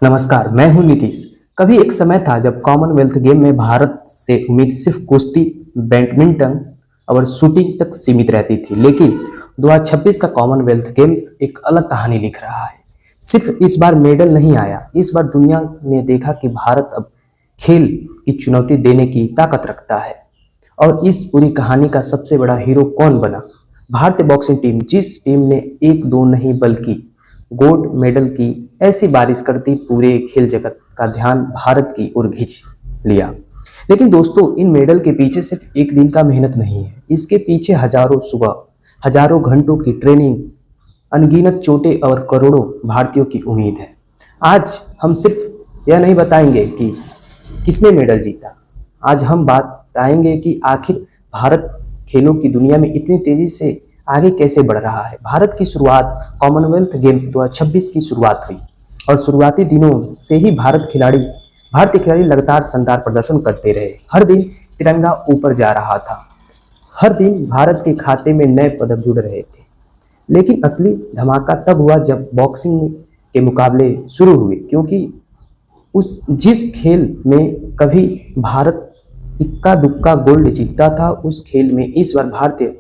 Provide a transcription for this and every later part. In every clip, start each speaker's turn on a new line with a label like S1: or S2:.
S1: नमस्कार, मैं हूं नीतीश। कभी एक समय था जब कॉमनवेल्थ गेम में भारत से उम्मीद सिर्फ कुश्ती, बैडमिंटन और शूटिंग तक सीमित रहती थी। लेकिन 2026 का कॉमनवेल्थ गेम्स एक अलग कहानी लिख रहा है। सिर्फ इस बार मेडल नहीं आया, इस बार दुनिया ने देखा कि भारत अब खेल की चुनौती देने की ताकत रखता है। और इस पूरी कहानी का सबसे बड़ा हीरो कौन बना? भारतीय बॉक्सिंग टीम, जिस टीम ने एक दो नहीं बल्कि गोल्ड मेडल की ऐसी बारिश करती पूरे खेल जगत का ध्यान भारत की ओर खींच लिया। लेकिन दोस्तों, इन मेडल के पीछे सिर्फ एक दिन का मेहनत नहीं है। इसके पीछे हजारों सुबह, हजारों घंटों की ट्रेनिंग, अनगिनत चोटें और करोड़ों भारतीयों की उम्मीद है। आज हम सिर्फ यह नहीं बताएंगे कि किसने मेडल जीता, आज हम बताएंगे कि आखिर भारत खेलों की दुनिया में इतनी तेजी से आगे कैसे बढ़ रहा है। भारत की शुरुआत कॉमनवेल्थ गेम्स 2026 की शुरुआत हुई और शुरुआती दिनों से ही भारतीय खिलाड़ी लगातार शानदार प्रदर्शन करते रहे। हर दिन तिरंगा ऊपर जा रहा था, हर दिन भारत के खाते में नए पदक जुड़ रहे थे। लेकिन असली धमाका तब हुआ जब बॉक्सिंग के मुकाबले शुरू हुए, क्योंकि उस जिस खेल में कभी भारत इक्का दुक्का गोल्ड जीतता था, उस खेल में इस बार भारतीय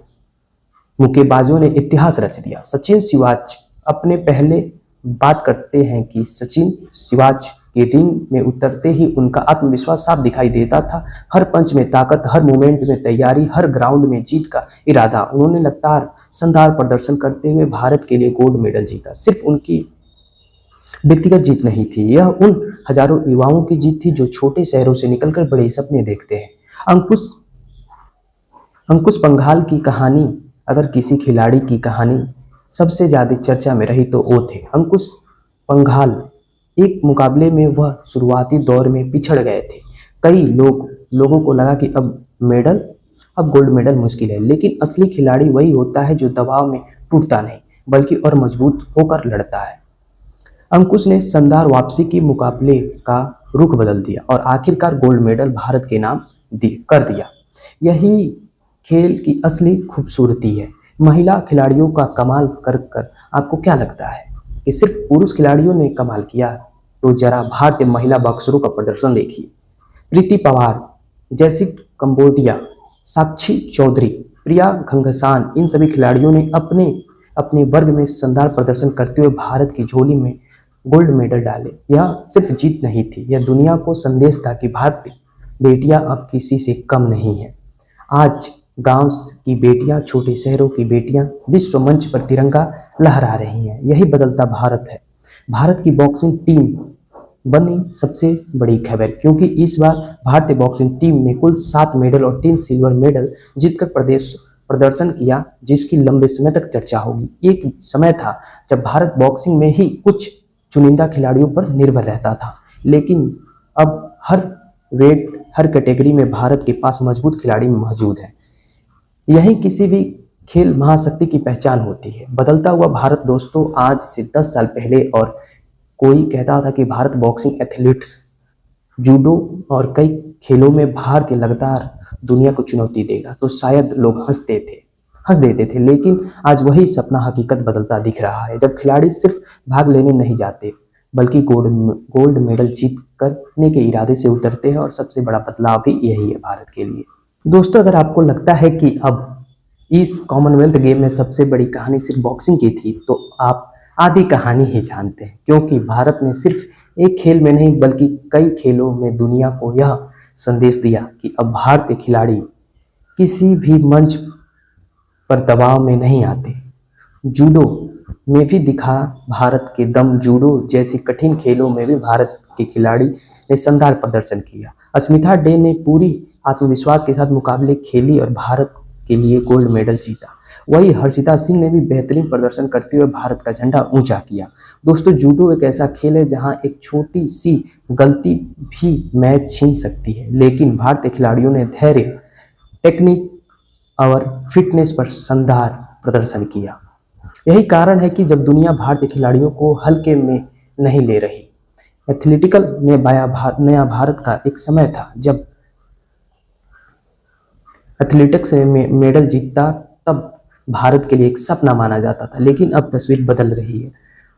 S1: मुक्केबाजों ने इतिहास रच दिया। सचिन शिवाज अपने पहले बात करते हैं कि सचिन शिवाज के रिंग में उतरते ही उनका आत्मविश्वास साफ दिखाई देता था। हर पंच में ताकत, हर मूवमेंट में तैयारी, हर ग्राउंड में जीत का इरादा। उन्होंने लगातार शानदार प्रदर्शन करते हुए भारत के लिए गोल्ड मेडल जीता। सिर्फ उनकी व्यक्तिगत जीत नहीं थी, यह उन हजारों युवाओं की जीत थी जो छोटे शहरों से निकलकर बड़े सपने देखते हैं। अंकुश अंकुश पंघाल की कहानी, अगर किसी खिलाड़ी की कहानी सबसे ज्यादा चर्चा में रही तो वो थे अंकुश पंघाल। एक मुकाबले में वह शुरुआती दौर में पिछड़ गए थे। कई लोगों को लगा कि अब गोल्ड मेडल मुश्किल है। लेकिन असली खिलाड़ी वही होता है जो दबाव में टूटता नहीं, बल्कि और मजबूत होकर लड़ता है। अंकुश ने शानदार वापसी की मुकाबले का रुख बदल दिया और आखिरकार गोल्ड मेडल भारत के नाम कर दिया। यही खेल की असली खूबसूरती है। महिला खिलाड़ियों का कमाल कर आपको क्या लगता है कि सिर्फ पुरुष खिलाड़ियों ने कमाल किया? तो जरा भारतीय महिला बॉक्सरों का प्रदर्शन देखिए। प्रीति पवार, जैसी कंबोडिया, साक्षी चौधरी, प्रिया घंघसान, इन सभी खिलाड़ियों ने अपने अपने वर्ग में शानदार प्रदर्शन करते हुए भारत की झोली में गोल्ड मेडल डाले। यह सिर्फ जीत नहीं थी, यह दुनिया को संदेश था कि भारतीय बेटियां अब किसी से कम नहीं है। आज गांव की बेटियां, छोटे शहरों की बेटियां विश्व मंच पर तिरंगा लहरा रही हैं। यही बदलता भारत है। भारत की बॉक्सिंग टीम बनी सबसे बड़ी खबर, क्योंकि इस बार भारतीय बॉक्सिंग टीम ने कुल 7 मेडल और 3 सिल्वर मेडल जीतकर प्रदर्शन किया, जिसकी लंबे समय तक चर्चा होगी। एक समय था जब भारत बॉक्सिंग में ही कुछ चुनिंदा खिलाड़ियों पर निर्भर रहता था, लेकिन अब हर वेट, हर कैटेगरी में भारत के पास मजबूत खिलाड़ी मौजूद हैं। यही किसी भी खेल महाशक्ति की पहचान होती है। बदलता हुआ भारत दोस्तों, आज से 10 साल पहले और कोई कहता था कि भारत बॉक्सिंग एथलीट्स, जूडो और कई खेलों में भारतीय लगातार दुनिया को चुनौती देगा, तो शायद लोग हंस देते थे। लेकिन आज वही सपना हकीकत बदलता दिख रहा है, जब खिलाड़ी सिर्फ भाग लेने नहीं जाते, बल्कि गोल्ड मेडल जीत करने के इरादे से उतरते हैं। और सबसे बड़ा बदलाव भी यही है भारत के लिए। दोस्तों, अगर आपको लगता है कि अब इस कॉमनवेल्थ गेम में सबसे बड़ी कहानी सिर्फ बॉक्सिंग की थी, तो आप आधी कहानी ही जानते हैं, क्योंकि भारत ने सिर्फ एक खेल में नहीं बल्कि कई खेलों में दुनिया को यह संदेश दिया कि अब भारतीय खिलाड़ी किसी भी मंच पर दबाव में नहीं आते। जूडो में भी दिखा भारत के दम। जूडो जैसी कठिन खेलों में भी भारत के खिलाड़ी ने शानदार प्रदर्शन किया। अस्मिता डे ने पूरी आत्मविश्वास के साथ मुकाबले खेली और भारत के लिए गोल्ड मेडल जीता। वही हर्षिता सिंह ने भी बेहतरीन प्रदर्शन करते हुए भारत का झंडा ऊंचा किया। दोस्तों, जूडो एक ऐसा खेल है जहां एक छोटी सी गलती भी मैच छीन सकती है, लेकिन भारतीय खिलाड़ियों ने धैर्य, टेक्निक और फिटनेस पर शानदार प्रदर्शन किया। यही कारण है कि जब दुनिया भारतीय खिलाड़ियों को हल्के में नहीं ले रही। एथलेटिकल में नया भारत का एक समय था जब एथलेटिक्स में मेडल जीतता तब भारत के लिए एक सपना माना जाता था, लेकिन अब तस्वीर बदल रही है।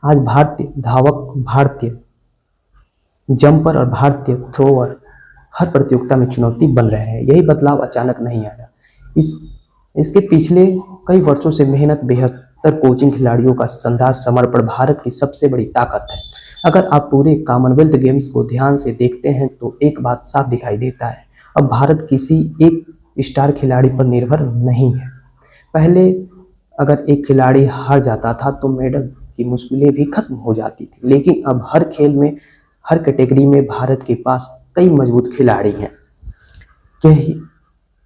S1: आज भारतीय धावक, भारतीय जंपर और भारतीय थ्रोअर हर प्रतियोगिता में चुनौती बन रहे हैं। यही बदलाव अचानक नहीं आया। इस इसके पिछले कई वर्षों से मेहनत, बेहतर कोचिंग, खिलाड़ियों का शानदार समर्पण भारत की सबसे बड़ी ताकत है। अगर आप पूरे कॉमनवेल्थ गेम्स को ध्यान से देखते हैं तो एक बात साफ दिखाई देता है, अब भारत किसी एक स्टार खिलाड़ी पर निर्भर नहीं है। पहले अगर एक खिलाड़ी हार जाता था तो मेडल की मुश्किलें भी खत्म हो जाती थी, लेकिन अब हर खेल में, हर कैटेगरी में भारत के पास कई मजबूत खिलाड़ी हैं। यही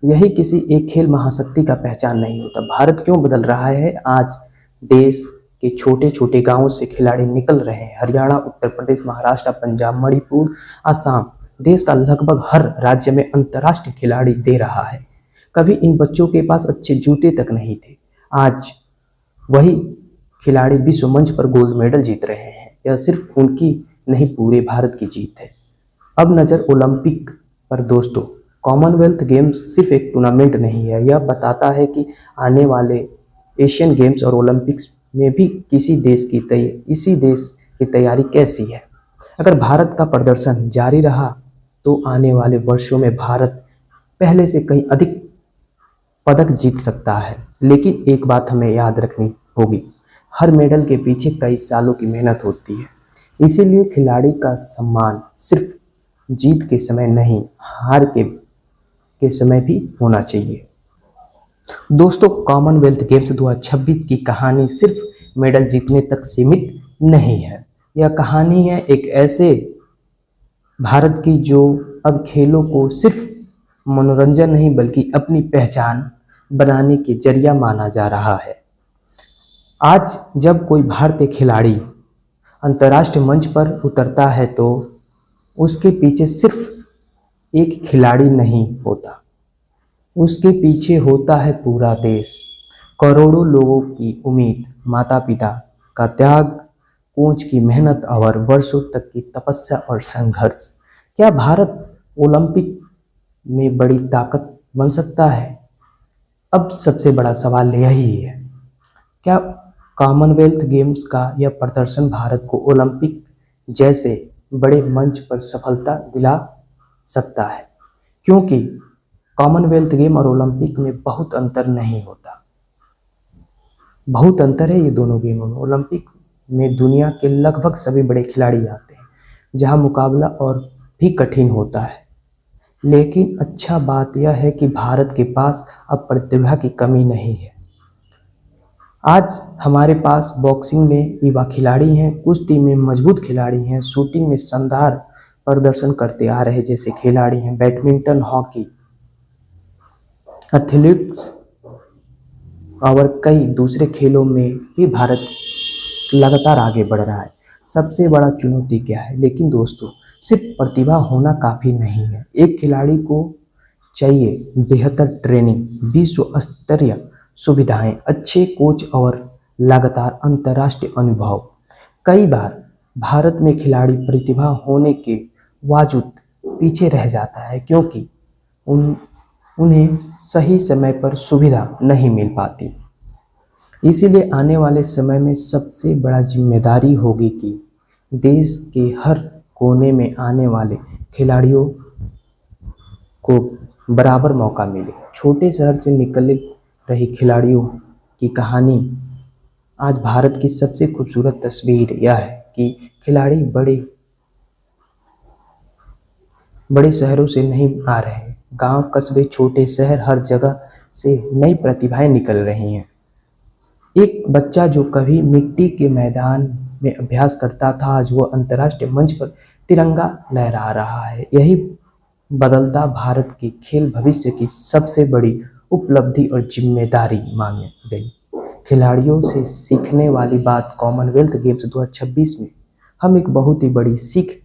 S1: यही किसी एक खेल महाशक्ति का पहचान नहीं होता। भारत क्यों बदल रहा है? आज देश के छोटे छोटे गांवों से खिलाड़ी निकल रहे हैं। हरियाणा, उत्तर प्रदेश, महाराष्ट्र, पंजाब, मणिपुर, असम, देश का लगभग हर राज्य में अंतर्राष्ट्रीय खिलाड़ी दे रहा है। कभी इन बच्चों के पास अच्छे जूते तक नहीं थे, आज वही खिलाड़ी विश्व मंच पर गोल्ड मेडल जीत रहे हैं। यह सिर्फ उनकी नहीं, पूरे भारत की जीत है। अब नज़र ओलंपिक पर दोस्तों। कॉमनवेल्थ गेम्स सिर्फ एक टूर्नामेंट नहीं है, यह बताता है कि आने वाले एशियन गेम्स और ओलंपिक्स में भी इसी देश की तैयारी कैसी है। अगर भारत का प्रदर्शन जारी रहा तो आने वाले वर्षों में भारत पहले से कहीं अधिक पदक जीत सकता है। लेकिन एक बात हमें याद रखनी होगी, हर मेडल के पीछे कई सालों की मेहनत होती है। इसीलिए खिलाड़ी का सम्मान सिर्फ जीत के समय नहीं, हार के समय भी होना चाहिए। दोस्तों, कॉमनवेल्थ गेम्स 2026 की कहानी सिर्फ मेडल जीतने तक सीमित नहीं है। यह कहानी है एक ऐसे भारत की जो अब खेलों को सिर्फ मनोरंजन नहीं बल्कि अपनी पहचान बनाने के जरिया माना जा रहा है। आज जब कोई भारतीय खिलाड़ी अंतर्राष्ट्रीय मंच पर उतरता है तो उसके पीछे सिर्फ एक खिलाड़ी नहीं होता, उसके पीछे होता है पूरा देश, करोड़ों लोगों की उम्मीद, माता पिता का त्याग, कोच की मेहनत और वर्षों तक की तपस्या और संघर्ष। क्या भारत ओलंपिक में बड़ी ताकत बन सकता है? अब सबसे बड़ा सवाल यही है, क्या कॉमनवेल्थ गेम्स का यह प्रदर्शन भारत को ओलंपिक जैसे बड़े मंच पर सफलता दिला सकता है? क्योंकि कॉमनवेल्थ गेम और ओलंपिक में बहुत अंतर नहीं होता, बहुत अंतर है ये दोनों गेमों में। ओलंपिक में दुनिया के लगभग सभी बड़े खिलाड़ी आते हैं, जहां मुकाबला और भी कठिन होता है। लेकिन अच्छा बात यह है कि भारत के पास अब प्रतिभा की कमी नहीं है। आज हमारे पास बॉक्सिंग में युवा खिलाड़ी हैं, कुश्ती में मजबूत खिलाड़ी हैं, शूटिंग में शानदार प्रदर्शन करते आ रहे जैसे खिलाड़ी हैं, बैडमिंटन, हॉकी, एथलेटिक्स और कई दूसरे खेलों में भी भारत लगातार आगे बढ़ रहा है। सबसे बड़ा चुनौती क्या है? लेकिन दोस्तों, सिर्फ प्रतिभा होना काफ़ी नहीं है। एक खिलाड़ी को चाहिए बेहतर ट्रेनिंग, विश्व स्तरीय सुविधाएं, अच्छे कोच और लगातार अंतर्राष्ट्रीय अनुभव। कई बार भारत में खिलाड़ी प्रतिभा होने के बावजूद पीछे रह जाता है क्योंकि उन्हें सही समय पर सुविधा नहीं मिल पाती। इसीलिए आने वाले समय में सबसे बड़ा जिम्मेदारी होगी कि देश के हर कोने में आने वाले खिलाड़ियों को बराबर मौका मिले। छोटे शहर से निकल रही खिलाड़ियों की कहानी आज भारत की सबसे खूबसूरत तस्वीर यह है कि खिलाड़ी बड़े शहरों से नहीं आ रहे, गांव, कस्बे, छोटे शहर, हर जगह से नई प्रतिभाएं निकल रही हैं। एक बच्चा जो कभी मिट्टी के मैदान में अभ्यास करता था, आज वो अंतर्राष्ट्रीय मंच पर तिरंगा लहरा रहा है। यही बदलता भारत की खेल भविष्य की सबसे बड़ी उपलब्धि और जिम्मेदारी मानी गई। खिलाड़ियों से सीखने वाली बात कॉमनवेल्थ गेम्स 2026 में हम एक बहुत ही बड़ी सीख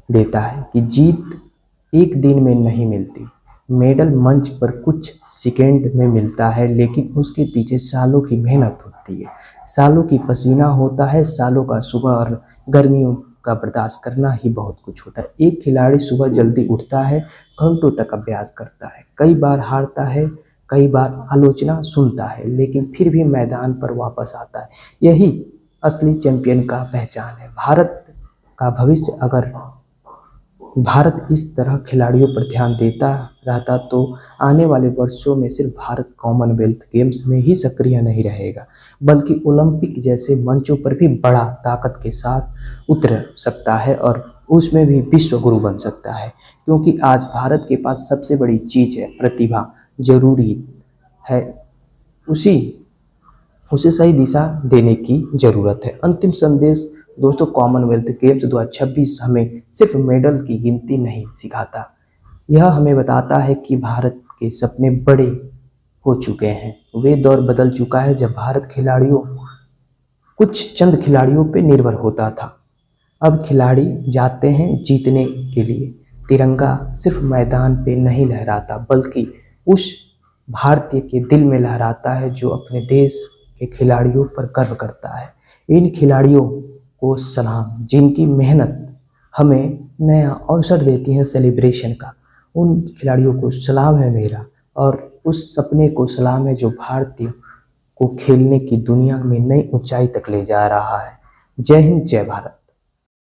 S1: देता है कि जीत एक दिन में नहीं मिलती। मेडल मंच पर कुछ सेकंड में मिलता है, लेकिन उसके पीछे सालों की मेहनत होती है, सालों की पसीना होता है, सालों का सुबह और गर्मियों का बर्दाश्त करना ही बहुत कुछ होता है। एक खिलाड़ी सुबह जल्दी उठता है, घंटों तक अभ्यास करता है, कई बार हारता है, कई बार आलोचना सुनता है, लेकिन फिर भी मैदान पर वापस आता है। यही असली चैंपियन का पहचान है। भारत का भविष्य अगर भारत इस तरह खिलाड़ियों पर ध्यान देता रहता तो आने वाले वर्षों में सिर्फ भारत कॉमनवेल्थ गेम्स में ही सक्रिय नहीं रहेगा, बल्कि ओलंपिक जैसे मंचों पर भी बड़ा ताकत के साथ उतर सकता है और उसमें भी विश्व गुरु बन सकता है। क्योंकि आज भारत के पास सबसे बड़ी चीज़ है प्रतिभा, जरूरी है उसी उसे सही दिशा देने की ज़रूरत है। अंतिम संदेश दोस्तों, कॉमनवेल्थ गेम्स 2026 हमें सिर्फ मेडल की गिनती नहीं सिखाता, यह हमें बताता है कि भारत के सपने बड़े हो चुके हैं। वे दौर बदल चुका है जब भारत खिलाड़ियों कुछ चंद खिलाड़ियों पर निर्भर होता था। अब खिलाड़ी जाते हैं जीतने के लिए। तिरंगा सिर्फ मैदान पे नहीं लहराता, बल्कि उस भारतीय के दिल में लहराता है जो अपने देश के खिलाड़ियों पर गर्व करता है। इन खिलाड़ियों को सलाम, जिनकी मेहनत हमें नया अवसर देती है सेलिब्रेशन का। उन खिलाड़ियों को सलाम है मेरा, और उस सपने को सलाम है जो भारतीय को खेलने की दुनिया में नई ऊंचाई तक ले जा रहा है। जय हिंद, जय भारत।